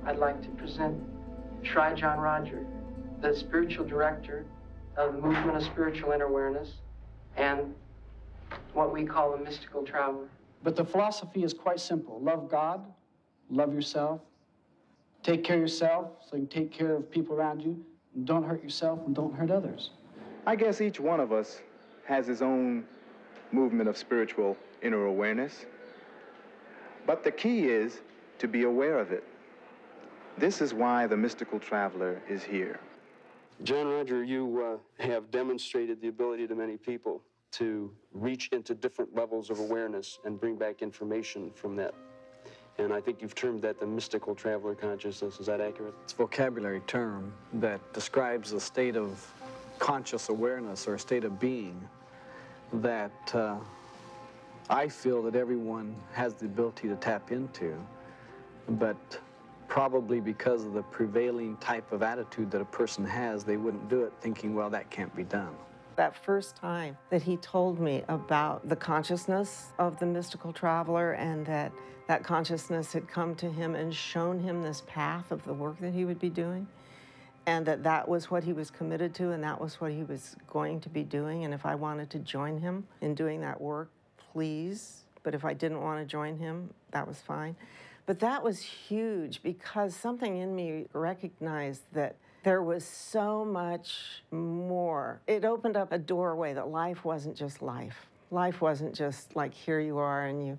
I'd like to present Sri John Roger, the spiritual director of the movement of spiritual inner awareness and what we call the mystical traveler. But the philosophy is quite simple. Love God, love yourself, take care of yourself so you can take care of people around you, and don't hurt yourself and don't hurt others. I guess each one of us has his own movement of spiritual inner awareness, but the key is to be aware of it. This is why the mystical traveler is here. John Roger, you have demonstrated the ability to many people to reach into different levels of awareness and bring back information from that. And I think you've termed that the mystical traveler consciousness. Is that accurate? It's a vocabulary term that describes a state of conscious awareness or a state of being that I feel that everyone has the ability to tap into, but probably because of the prevailing type of attitude that a person has, they wouldn't do it thinking, well, that can't be done. That first time that he told me about the consciousness of the mystical traveler and that that consciousness had come to him and shown him this path of the work that he would be doing, and that that was what he was committed to and that was what he was going to be doing, and if I wanted to join him in doing that work, please, but if I didn't want to join him, that was fine. But that was huge because something in me recognized that there was so much more. It opened up a doorway that life wasn't just life. Life wasn't just like, here you are and you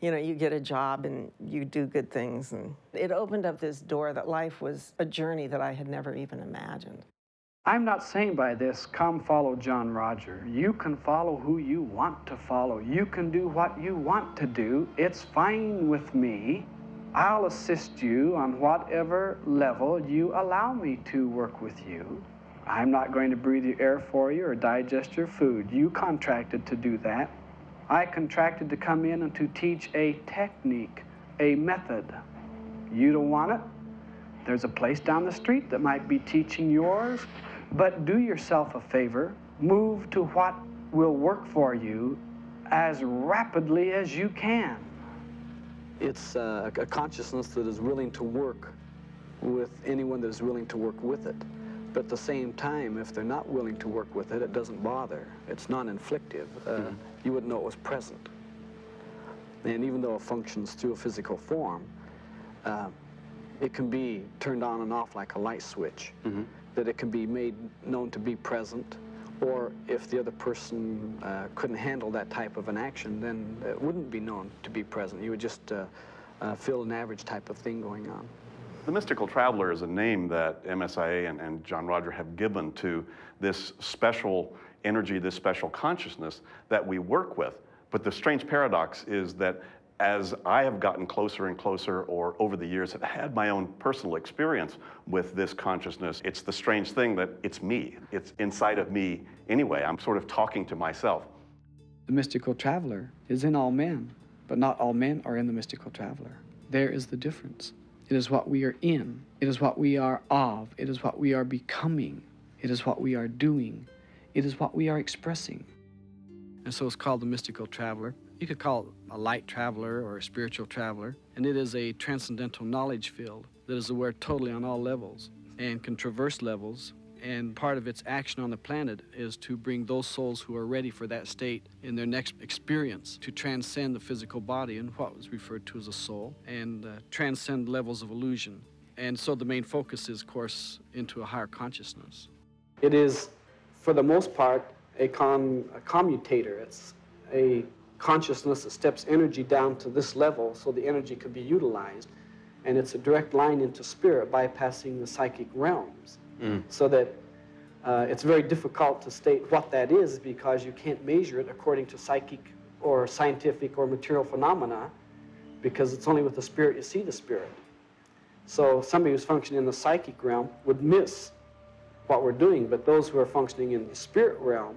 get a job and you do good things. And it opened up this door that life was a journey that I had never even imagined. I'm not saying by this, come follow John Roger. You can follow who you want to follow. You can do what you want to do. It's fine with me. I'll assist you on whatever level you allow me to work with you. I'm not going to breathe your air for you or digest your food. You contracted to do that. I contracted to come in and to teach a technique, a method. You don't want it? There's a place down the street that might be teaching yours, but do yourself a favor. Move to what will work for you as rapidly as you can. It's a consciousness that is willing to work with anyone that is willing to work with it. But at the same time, if they're not willing to work with it, it doesn't bother. It's non-inflictive. You wouldn't know it was present. And even though it functions through a physical form, it can be turned on and off like a light switch, that it can be made known to be present, or if the other person couldn't handle that type of an action, then it wouldn't be known to be present. You would just feel an average type of thing going on. The mystical traveler is a name that MSIA and John Roger have given to this special energy, this special consciousness that we work with. But the strange paradox is that as I have gotten closer and closer, or over the years have had my own personal experience with this consciousness, it's the strange thing that it's me. It's inside of me anyway. I'm sort of talking to myself. The mystical traveler is in all men, but not all men are in the mystical traveler. There is the difference. It is what we are in. It is what we are of. It is what we are becoming. It is what we are doing. It is what we are expressing. And so it's called the mystical traveler. You could call it a light traveler or a spiritual traveler. And it is a transcendental knowledge field that is aware totally on all levels and can traverse levels. And part of its action on the planet is to bring those souls who are ready for that state in their next experience to transcend the physical body and what was referred to as a soul and transcend levels of illusion. And so the main focus is, of course, into a higher consciousness. It is, for the most part, a commutator. It's a consciousness that steps energy down to this level so the energy could be utilized. And it's a direct line into spirit, bypassing the psychic realms. So that it's very difficult to state what that is because you can't measure it according to psychic or scientific or material phenomena, because it's only with the spirit you see the spirit. So somebody who's functioning in the psychic realm would miss what we're doing, but those who are functioning in the spirit realm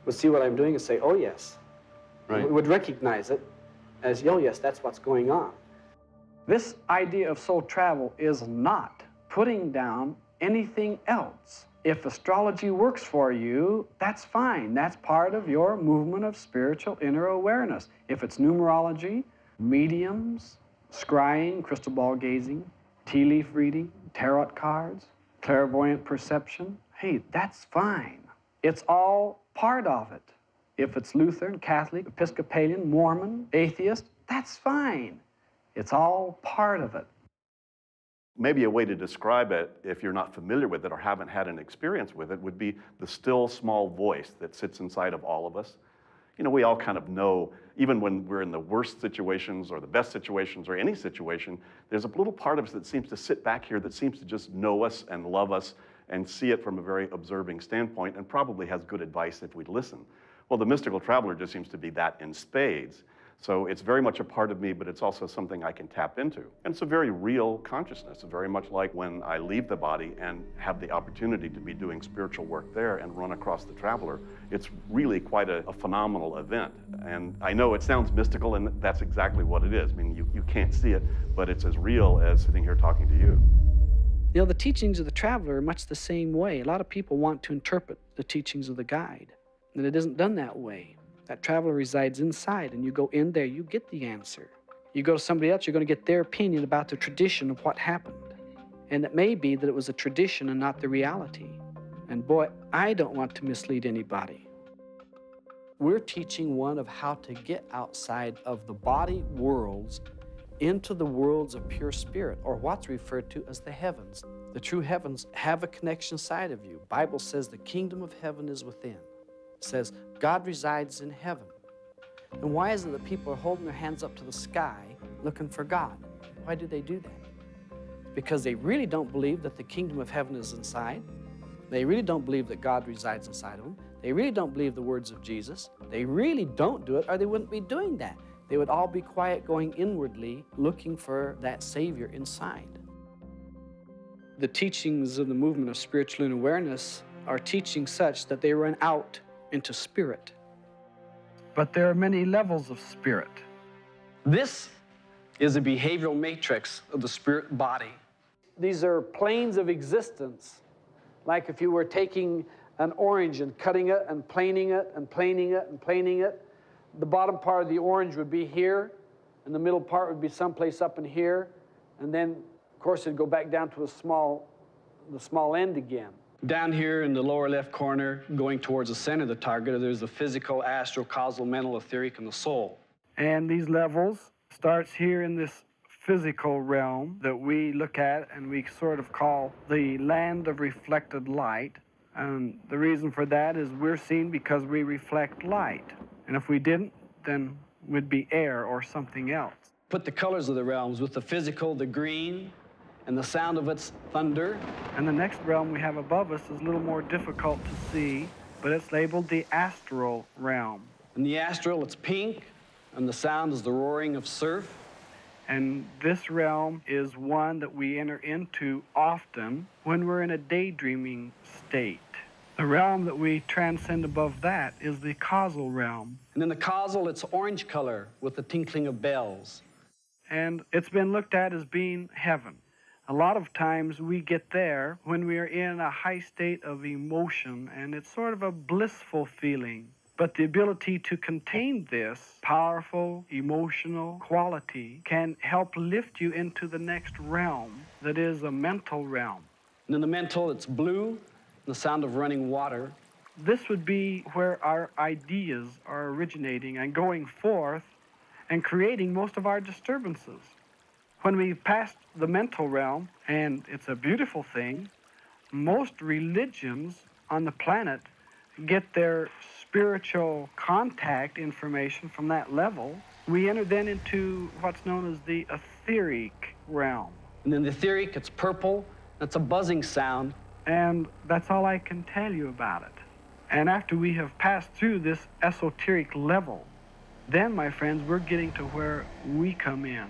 would see what I'm doing and say, oh yes. Right. We would recognize it as, oh yes, that's what's going on. This idea of soul travel is not putting down anything else. If astrology works for you, that's fine. That's part of your movement of spiritual inner awareness. If it's numerology, mediums, scrying, crystal ball gazing, tea leaf reading, tarot cards, clairvoyant perception. Hey, that's fine. It's all part of it. If it's Lutheran, Catholic, Episcopalian, Mormon, atheist, that's fine. It's all part of it. Maybe a way to describe it, if you're not familiar with it or haven't had an experience with it, would be the still small voice that sits inside of all of us. You know, we all kind of know, even when we're in the worst situations or the best situations or any situation, there's a little part of us that seems to sit back here that seems to just know us and love us and see it from a very observing standpoint and probably has good advice if we'd listen. Well, the mystical traveler just seems to be that in spades. So it's very much a part of me, but it's also something I can tap into. And it's a very real consciousness, very much like when I leave the body and have the opportunity to be doing spiritual work there and run across the traveler. It's really quite a phenomenal event. And I know it sounds mystical, and that's exactly what it is. I mean, you can't see it, but it's as real as sitting here talking to you. You know, the teachings of the traveler are much the same way. A lot of people want to interpret the teachings of the guide, and it isn't done that way. That traveler resides inside, and you go in there, you get the answer. You go to somebody else, you're going to get their opinion about the tradition of what happened. And it may be that it was a tradition and not the reality. And boy, I don't want to mislead anybody. We're teaching one of how to get outside of the body worlds into the worlds of pure spirit, or what's referred to as the heavens. The true heavens have a connection inside of you. The Bible says the kingdom of heaven is within. It says God resides in heaven. And why is it that people are holding their hands up to the sky looking for God? Why do they do that? Because they really don't believe that the kingdom of heaven is inside. They really don't believe that God resides inside of them. They really don't believe the words of Jesus. They really don't do it, or they wouldn't be doing that. They would all be quiet, going inwardly, looking for that Savior inside. The teachings of the movement of spiritual awareness are teaching such that they run out into spirit. But there are many levels of spirit. This is a behavioral matrix of the spirit body. These are planes of existence, like if you were taking an orange and cutting it and planing it and planing it and planing it. The bottom part of the orange would be here, and the middle part would be someplace up in here, and then, of course, it'd go back down to the small end again. Down here in the lower left corner, going towards the center of the target, there's the physical, astral, causal, mental, etheric, and the soul. And these levels starts here in this physical realm that we look at and we sort of call the land of reflected light. And the reason for that is we're seen because we reflect light. And if we didn't, then we'd be air or something else. Put the colors of the realms with the physical, the green, and the sound of its thunder. And the next realm we have above us is a little more difficult to see, but it's labeled the astral realm. In the astral, it's pink, and the sound is the roaring of surf. And this realm is one that we enter into often when we're in a daydreaming state. The realm that we transcend above that is the causal realm. And in the causal, it's orange color with the tinkling of bells. And it's been looked at as being heaven. A lot of times we get there when we are in a high state of emotion, and it's sort of a blissful feeling. But the ability to contain this powerful emotional quality can help lift you into the next realm, that is a mental realm. And in the mental, it's blue, the sound of running water. This would be where our ideas are originating and going forth and creating most of our disturbances. When we've passed the mental realm, and it's a beautiful thing, most religions on the planet get their spiritual contact information from that level. We enter then into what's known as the etheric realm. And in the etheric, it's purple, it's a buzzing sound. And that's all I can tell you about it. And after we have passed through this esoteric level, then, my friends, we're getting to where we come in.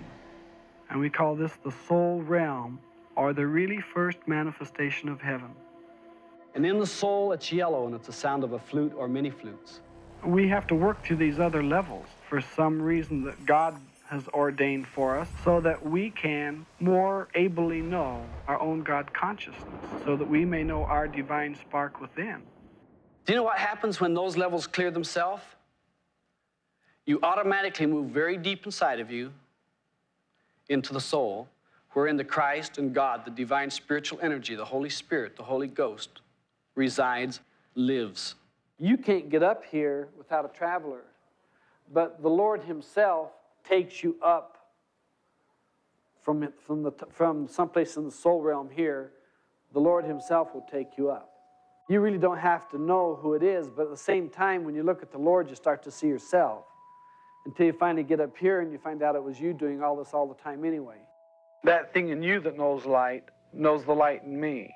And we call this the soul realm, or the really first manifestation of heaven. And in the soul, it's yellow, and it's the sound of a flute or many flutes. We have to work through these other levels for some reason that God has ordained for us, so that we can more ably know our own God consciousness, so that we may know our divine spark within. Do you know what happens when those levels clear themselves? You automatically move very deep inside of you into the soul, wherein the Christ and God, the divine spiritual energy, the Holy Spirit, the Holy Ghost, resides, lives. You can't get up here without a traveler, but the Lord himself takes you up from someplace in the soul realm here. The Lord himself will take you up. You really don't have to know who it is, but at the same time, when you look at the Lord, you start to see yourself until you finally get up here and you find out it was you doing all this all the time anyway. That thing in you that knows the light in me,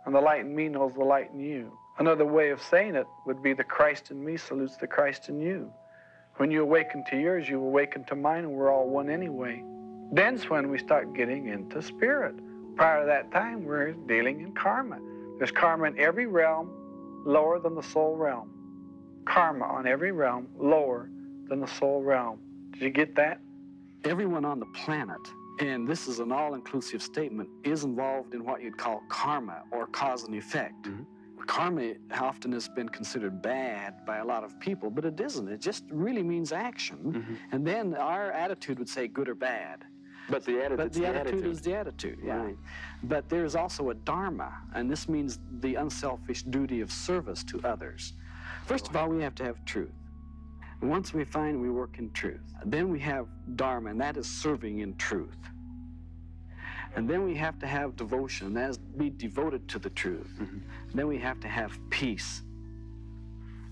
and the light in me knows the light in you. Another way of saying it would be the Christ in me salutes the Christ in you. When you awaken to yours, you awaken to mine, and we're all one anyway. Then's when we start getting into spirit. Prior to that time, we're dealing in karma. There's karma in every realm lower than the soul realm. Karma on every realm lower than the soul realm. Did you get that? Everyone on the planet, and this is an all-inclusive statement, is involved in what you'd call karma, or cause and effect. Mm-hmm. Karma often has been considered bad by a lot of people, but it isn't. It just really means action. Mm-hmm. And then our attitude would say good or bad. But the attitude is the attitude, yeah. Right. But there's also a dharma, and this means the unselfish duty of service to others. First of all, we have to have truth. Once we find we work in truth, then we have dharma, and that is serving in truth. And then we have to have devotion, that is be devoted to the truth. Mm-hmm. Then we have to have peace,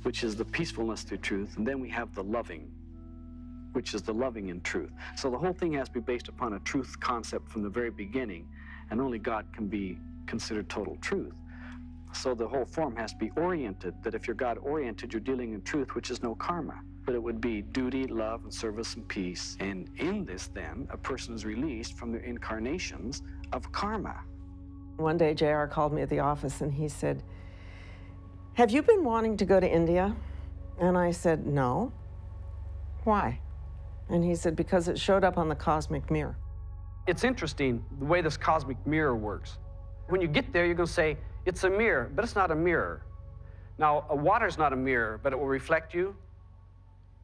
which is the peacefulness through truth. And then we have the loving, which is the loving in truth. So the whole thing has to be based upon a truth concept from the very beginning, and only God can be considered total truth. So the whole form has to be oriented, that if you're God-oriented, you're dealing in truth, which is no karma. But it would be duty, love, and service, and peace. And in this, then, a person is released from their incarnations of karma. One day, J.R. called me at the office, and he said, "Have you been wanting to go to India?" And I said, "No." "Why?" And he said, "Because it showed up on the cosmic mirror." It's interesting the way this cosmic mirror works. When you get there, you're going to say, it's a mirror, but it's not a mirror. Now, a water's not a mirror, but it will reflect you,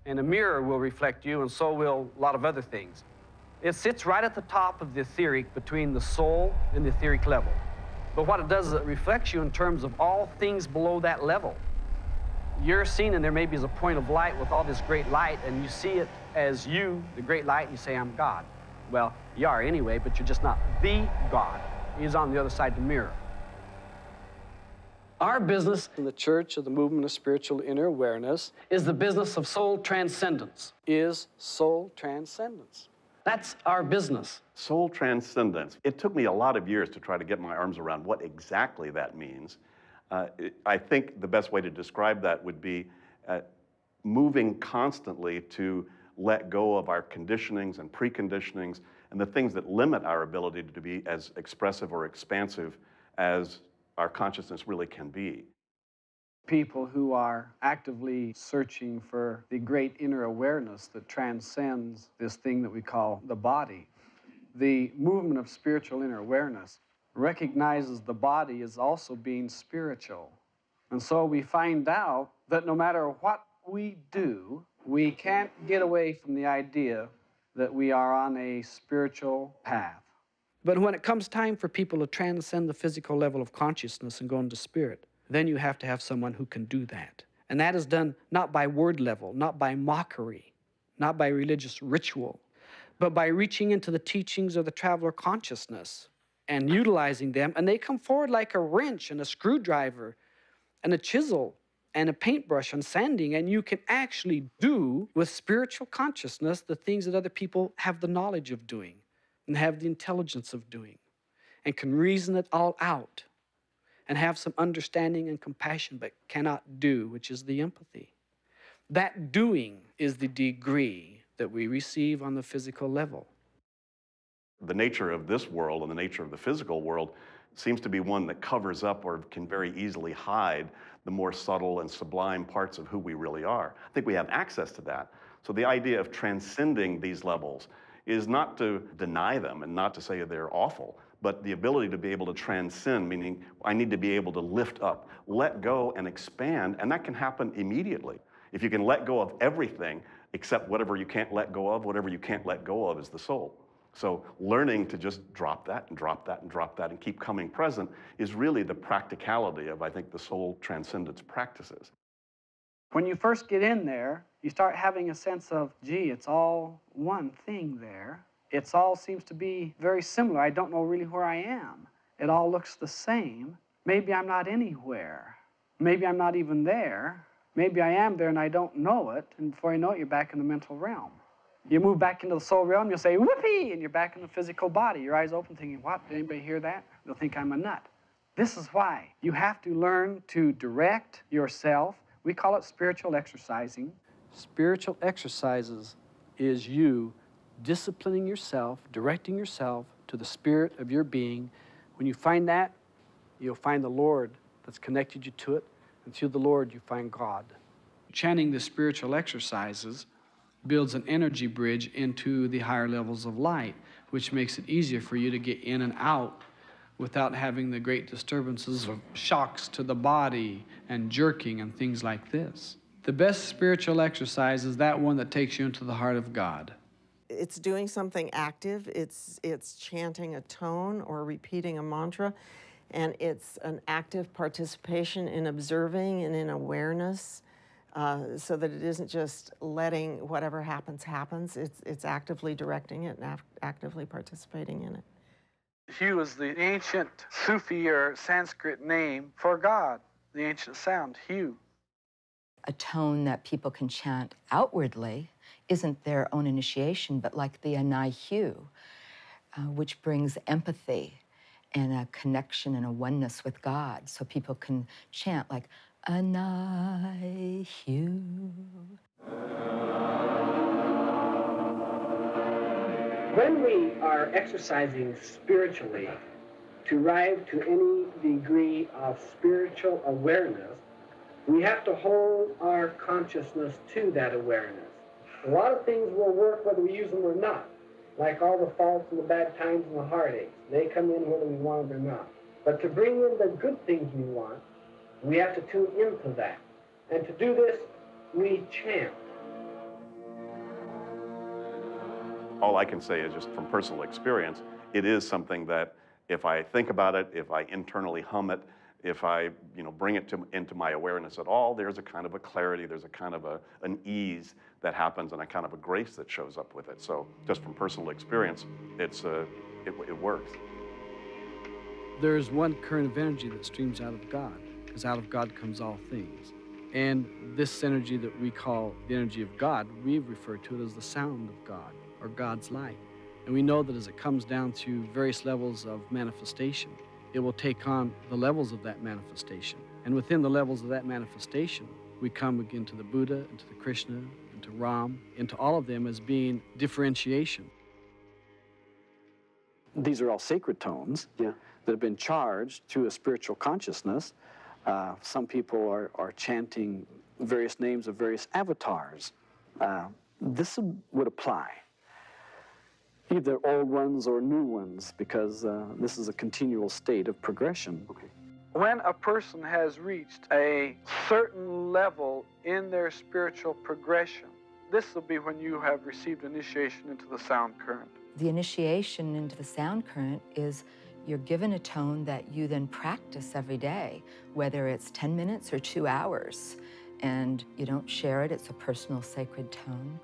and a mirror will reflect you, and so will a lot of other things. It sits right at the top of the etheric, between the soul and the etheric level. But what it does is it reflects you in terms of all things below that level. You're seen, and there maybe is a point of light with all this great light, and you see it as you, the great light, and you say, I'm God. Well, you are anyway, but you're just not the God. He's on the other side of the mirror. Our business in the Church of the Movement of Spiritual Inner Awareness is the business of soul transcendence. Is soul transcendence. That's our business. Soul transcendence. It took me a lot of years to try to get my arms around what exactly that means. I think the best way to describe that would be moving constantly to let go of our conditionings and preconditionings and the things that limit our ability to be as expressive or expansive as our consciousness really can be. People who are actively searching for the great inner awareness that transcends this thing that we call the body. The movement of spiritual inner awareness recognizes the body as also being spiritual. And so we find out that no matter what we do, we can't get away from the idea that we are on a spiritual path. But when it comes time for people to transcend the physical level of consciousness and go into spirit, then you have to have someone who can do that. And that is done not by word level, not by mockery, not by religious ritual, but by reaching into the teachings of the traveler consciousness and utilizing them. And they come forward like a wrench and a screwdriver and a chisel and a paintbrush and sanding, and you can actually do with spiritual consciousness the things that other people have the knowledge of doing and have the intelligence of doing and can reason it all out and have some understanding and compassion, but cannot do, which is the empathy. That doing is the degree that we receive on the physical level. The nature of this world and the nature of the physical world seems to be one that covers up or can very easily hide the more subtle and sublime parts of who we really are. I think we have access to that. So the idea of transcending these levels is not to deny them and not to say they're awful, but the ability to be able to transcend, meaning I need to be able to lift up, let go and expand, and that can happen immediately. If you can let go of everything except whatever you can't let go of, whatever you can't let go of is the soul. So learning to just drop that and drop that and drop that and keep coming present is really the practicality of, I think, the soul transcendence practices. When you first get in there, you start having a sense of, gee, it's all one thing there. It all seems to be very similar. I don't know really where I am. It all looks the same. Maybe I'm not anywhere. Maybe I'm not even there. Maybe I am there and I don't know it, and before you know it, you're back in the mental realm. You move back into the soul realm, you'll say, whoopee, and you're back in the physical body. Your eyes open thinking, what, did anybody hear that? They'll think I'm a nut. This is why you have to learn to direct yourself. We call it spiritual exercising. Spiritual exercises is you disciplining yourself, directing yourself to the spirit of your being. When you find that, you'll find the Lord that's connected you to it, and through the Lord you find God. Chanting the spiritual exercises builds an energy bridge into the higher levels of light, which makes it easier for you to get in and out without having the great disturbances of shocks to the body and jerking and things like this. The best spiritual exercise is that one that takes you into the heart of God. It's doing something active. It's chanting a tone or repeating a mantra, and it's an active participation in observing and in awareness, so that it isn't just letting whatever happens, happens. It's actively directing it and actively participating in it. Hu is the ancient Sufi or Sanskrit name for God, the ancient sound, Hu. A tone that people can chant outwardly isn't their own initiation, but like the Anai Hu, which brings empathy and a connection and a oneness with God. So people can chant like, Anai Hu. When we are exercising spiritually to arrive to any degree of spiritual awareness, we have to hold our consciousness to that awareness. A lot of things will work whether we use them or not, like all the faults and the bad times and the heartaches. They come in whether we want them or not. But to bring in the good things we want, we have to tune into that. And to do this, we chant. All I can say is just from personal experience, it is something that if I think about it, if I internally hum it, if I bring it into my awareness at all, there's a kind of a clarity, there's a kind of an ease that happens and a kind of a grace that shows up with it. So just from personal experience, it works. There's one current of energy that streams out of God, because out of God comes all things. And this energy that we call the energy of God, we refer to it as the sound of God, or God's light. And we know that as it comes down through various levels of manifestation, it will take on the levels of that manifestation. And within the levels of that manifestation, we come again to the Buddha, into the Krishna, into Ram, into all of them as being differentiation. These are all sacred tones that have been charged through a spiritual consciousness. Some people are chanting various names of various avatars. This would apply, either old ones or new ones, because this is a continual state of progression. Okay. When a person has reached a certain level in their spiritual progression, this will be when you have received initiation into the sound current. The initiation into the sound current is you're given a tone that you then practice every day, whether it's 10 minutes or 2 hours. And you don't share it, it's a personal sacred tone.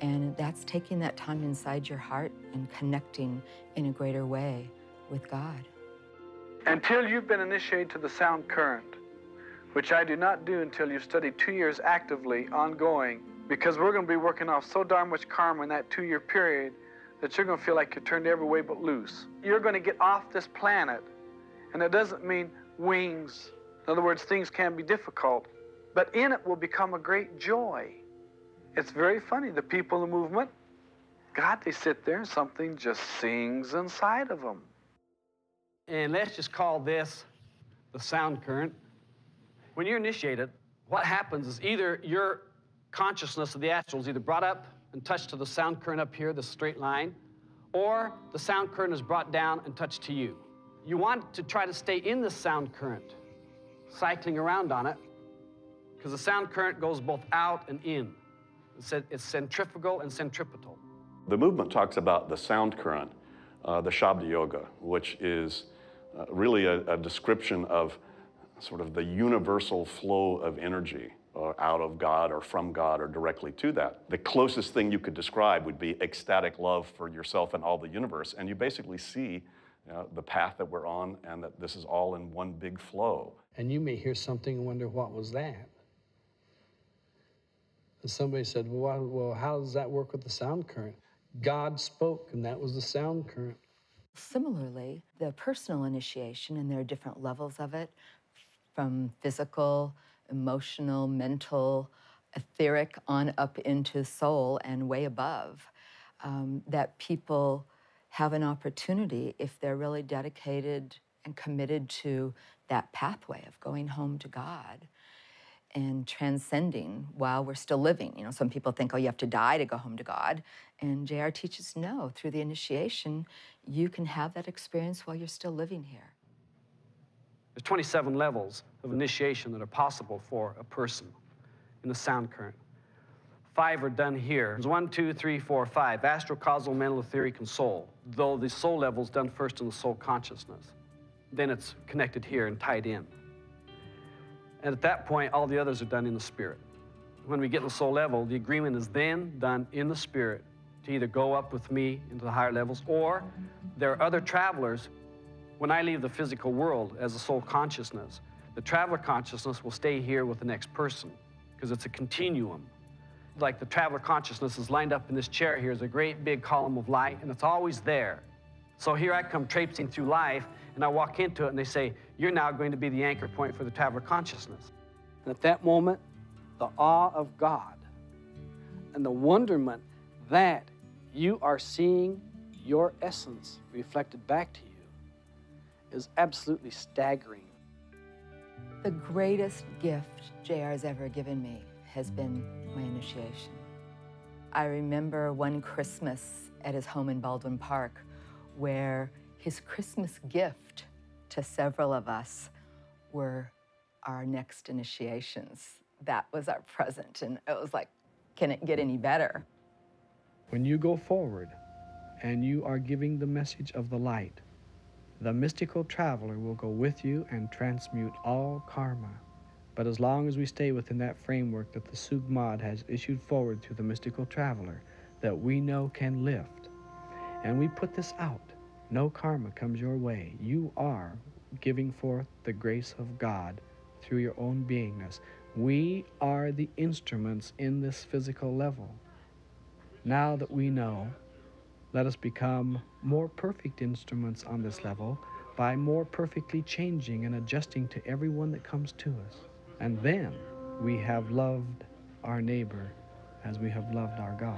And that's taking that time inside your heart and connecting in a greater way with God. Until you've been initiated to the sound current, which I do not do until you've studied 2 years actively, ongoing, because we're going to be working off so darn much karma in that 2-year period that you're going to feel like you're turned every way but loose. You're going to get off this planet, and it doesn't mean wings. In other words, things can be difficult, but in it will become a great joy. It's very funny. The people in the movement, God, they sit there and something just sings inside of them. And let's just call this the sound current. When you're initiated, what happens is either your consciousness of the astral is either brought up and touched to the sound current up here, this straight line, or the sound current is brought down and touched to you. You want to try to stay in the sound current, cycling around on it, because the sound current goes both out and in. It's centrifugal and centripetal. The movement talks about the sound current, the Shabda Yoga, which is really a description of sort of the universal flow of energy out of God or from God or directly to that. The closest thing you could describe would be ecstatic love for yourself and all the universe. And you basically see the path that we're on and that this is all in one big flow. And you may hear something and wonder, what was that? And somebody said, well, how does that work with the sound current? God spoke, and that was the sound current. Similarly, the personal initiation, and there are different levels of it, from physical, emotional, mental, etheric, on up into soul and way above, that people have an opportunity, if they're really dedicated and committed to that pathway of going home to God and transcending while we're still living. You know, some people think, oh, you have to die to go home to God. And JR teaches, no, through the initiation, you can have that experience while you're still living here. There's 27 levels of initiation that are possible for a person in the sound current. 5 are done here. There's 1, 2, 3, 4, 5. Astral, causal, mental, etheric, and soul. Though the soul level is done first in the soul consciousness. Then it's connected here and tied in. And at that point, all the others are done in the spirit. When we get in the soul level, the agreement is then done in the spirit to either go up with me into the higher levels, or there are other travelers. When I leave the physical world as a soul consciousness, the traveler consciousness will stay here with the next person because it's a continuum. Like the traveler consciousness is lined up in this chair here as a great big column of light, and it's always there. So here I come traipsing through life, and I walk into it, and they say, you're now going to be the anchor point for the traveler consciousness. And at that moment, the awe of God and the wonderment that you are seeing your essence reflected back to you is absolutely staggering. The greatest gift JR's ever given me has been my initiation. I remember one Christmas at his home in Baldwin Park where his Christmas gift to several of us were our next initiations. That was our present, and it was like, can it get any better? When you go forward and you are giving the message of the light, the mystical traveler will go with you and transmute all karma. But as long as we stay within that framework that the Sugmad has issued forward through the mystical traveler that we know can lift, and we put this out, no karma comes your way. You are giving forth the grace of God through your own beingness. We are the instruments in this physical level. Now that we know, let us become more perfect instruments on this level by more perfectly changing and adjusting to everyone that comes to us. And then we have loved our neighbor as we have loved our God.